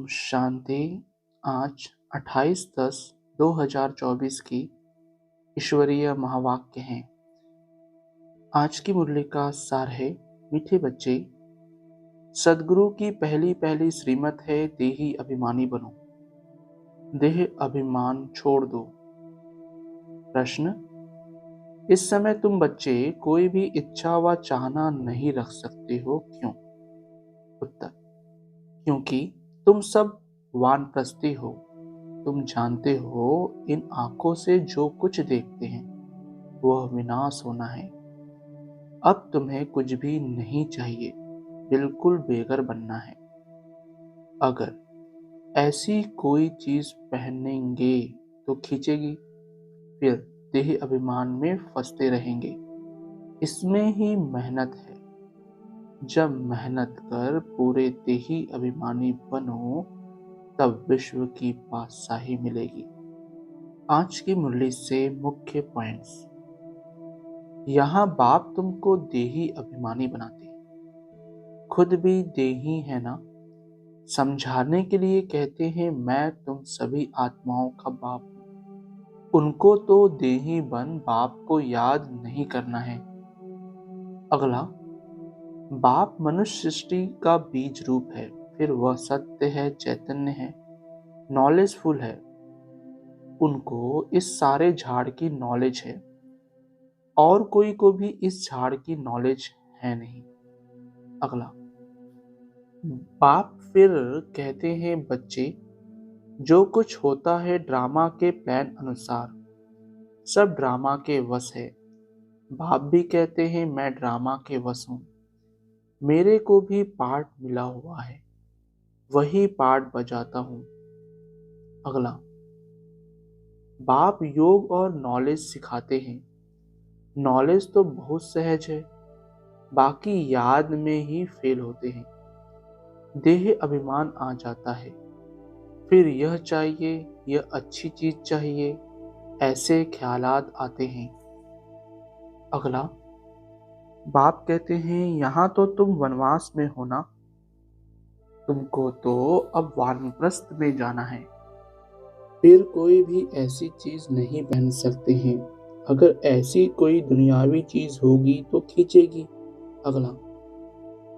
ओम शांति। आज 28/10/2024 की ईश्वरीय महावाक्य हैं। आज की मुरली का सार है, मीठे बच्चे, सद्गुरु की पहली पहली श्रीमत है, देही अभिमानी बनो, देह अभिमान छोड़ दो। प्रश्न: इस समय तुम बच्चे कोई भी इच्छा व चाहना नहीं रख सकते हो, क्यों? उत्तर: क्योंकि तुम सब वानप्रस्थी हो। तुम जानते हो इन आंखों से जो कुछ देखते हैं वह विनाश होना है। अब तुम्हें कुछ भी नहीं चाहिए, बिल्कुल बेघर बनना है। अगर ऐसी कोई चीज पहनेंगे तो खींचेगी, फिर देह अभिमान में फंसते रहेंगे। इसमें ही मेहनत है। जब मेहनत कर पूरे देही अभिमानी बनो तब विश्व की बादशाही मिलेगी। आज की मुरली से मुख्य पॉइंट्स। यहाँ बाप तुमको देही अभिमानी बनाते, खुद भी देही है ना। समझाने के लिए कहते हैं, मैं तुम सभी आत्माओं का बाप हूँ। उनको तो देही बन बाप को याद नहीं करना है। अगला, बाप मनुष्य सृष्टि का बीज रूप है, फिर वह सत्य है, चैतन्य है, नॉलेजफुल है। उनको इस सारे झाड़ की नॉलेज है, और कोई को भी इस झाड़ की नॉलेज है नहीं। अगला, बाप फिर कहते हैं, बच्चे, जो कुछ होता है ड्रामा के प्लान अनुसार, सब ड्रामा के वश है। बाप भी कहते हैं, मैं ड्रामा के वश हूँ। मेरे को भी पार्ट मिला हुआ है, वही पार्ट बजाता हूँ। अगला, बाप योग और नॉलेज सिखाते हैं। नॉलेज तो बहुत सहज है, बाकी याद में ही फेल होते हैं। देह अभिमान आ जाता है, फिर यह चाहिए, यह अच्छी चीज चाहिए, ऐसे ख्यालात आते हैं। अगला, बाप कहते हैं, यहाँ तो तुम वनवास में हो ना, तुमको तो अब वानप्रस्थ में जाना है। फिर कोई भी ऐसी चीज नहीं पहन सकते हैं। अगर ऐसी कोई दुनियावी चीज होगी तो खींचेगी। अगला,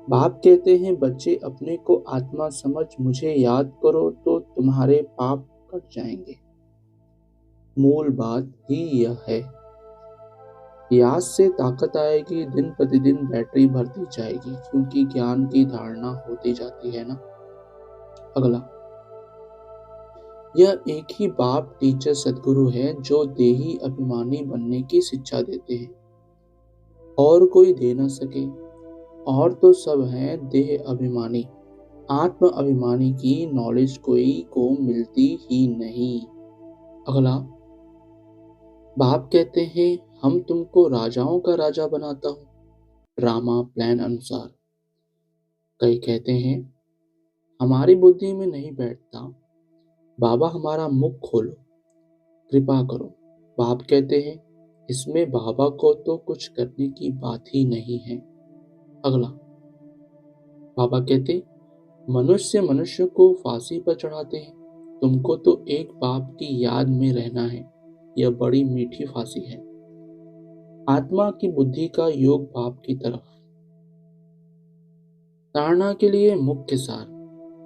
बाप कहते हैं, बच्चे, अपने को आत्मा समझ मुझे याद करो तो तुम्हारे पाप कट जाएंगे। मूल बात ही यह है। याद से ताकत आएगी, दिन प्रतिदिन बैटरी बढ़ती जाएगी, क्योंकि ज्ञान की धारणा होती जाती है ना। अगला, यह एक ही बाप टीचर सद्गुरु है जो देही अभिमानी बनने की शिक्षा देते हैं, और कोई दे न सके। और तो सब हैं देह अभिमानी, आत्म अभिमानी की नॉलेज कोई को मिलती ही नहीं। अगला, बाप कहते हैं, हम तुमको राजाओं का राजा बनाता हूँ, ड्रामा प्लान अनुसार। कई कहते हैं, हमारी बुद्धि में नहीं बैठता, बाबा हमारा मुख खोलो, कृपा करो। बाप कहते हैं, इसमें बाबा को तो कुछ करने की बात ही नहीं है। अगला, बाबा कहते, मनुष्य मनुष्य को फांसी पर चढ़ाते हैं, तुमको तो एक बाप की याद में रहना है। यह बड़ी मीठी फांसी है, आत्मा की बुद्धि का योग बाप की तरफ। धारणा के लिए मुख्य सार।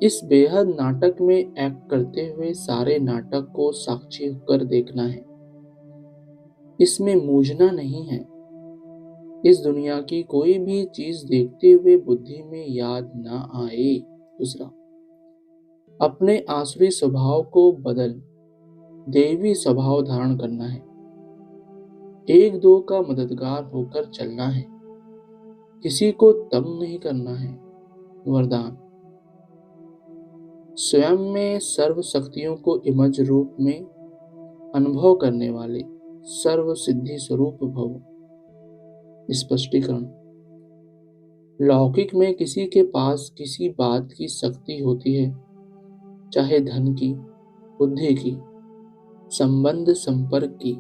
इस बेहद नाटक में एक्ट करते हुए सारे नाटक को साक्षी होकर देखना है। इसमें मूझना नहीं है। इस दुनिया की कोई भी चीज देखते हुए बुद्धि में याद ना आए। दूसरा, अपने आसुरी स्वभाव को बदल देवी स्वभाव धारण करना है। एक दो का मददगार होकर चलना है, किसी को तंग नहीं करना है। वरदान, स्वयं में सर्व शक्तियों को इमज रूप में अनुभव करने वाले सर्व सिद्धि स्वरूप भव। स्पष्टीकरण, लौकिक में किसी के पास किसी बात की शक्ति होती है, चाहे धन की, बुद्धि की, संबंध संपर्क की,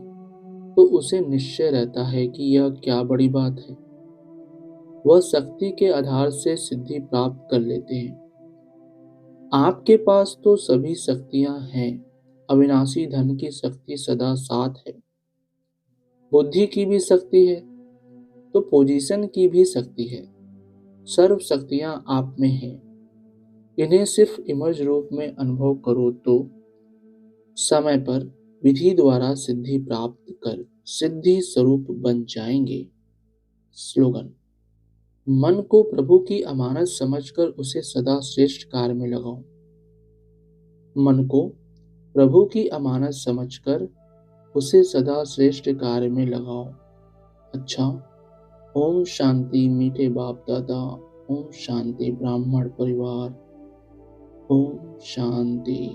तो उसे निश्चय रहता है कि यह क्या बड़ी बात है। वह शक्ति के आधार से सिद्धि प्राप्त कर लेते हैं। आपके पास तो सभी शक्तियां हैं, अविनाशी धन की शक्ति सदा साथ है, बुद्धि की भी शक्ति है तो पोजीशन की भी शक्ति है। सर्व शक्तियां आप में हैं। इन्हें सिर्फ इमर्ज रूप में अनुभव करो तो समय पर विधि द्वारा सिद्धि प्राप्त कर सिद्धि स्वरूप बन जाएंगे। स्लोगन: मन को प्रभु की अमानत समझकर उसे सदा श्रेष्ठ कार्य में लगाओ। मन को प्रभु की अमानत समझकर उसे सदा श्रेष्ठ कार्य में लगाओ। अच्छा, ओम शांति मीठे बाप दादा, ओम शांति ब्राह्मण परिवार, ओम शांति।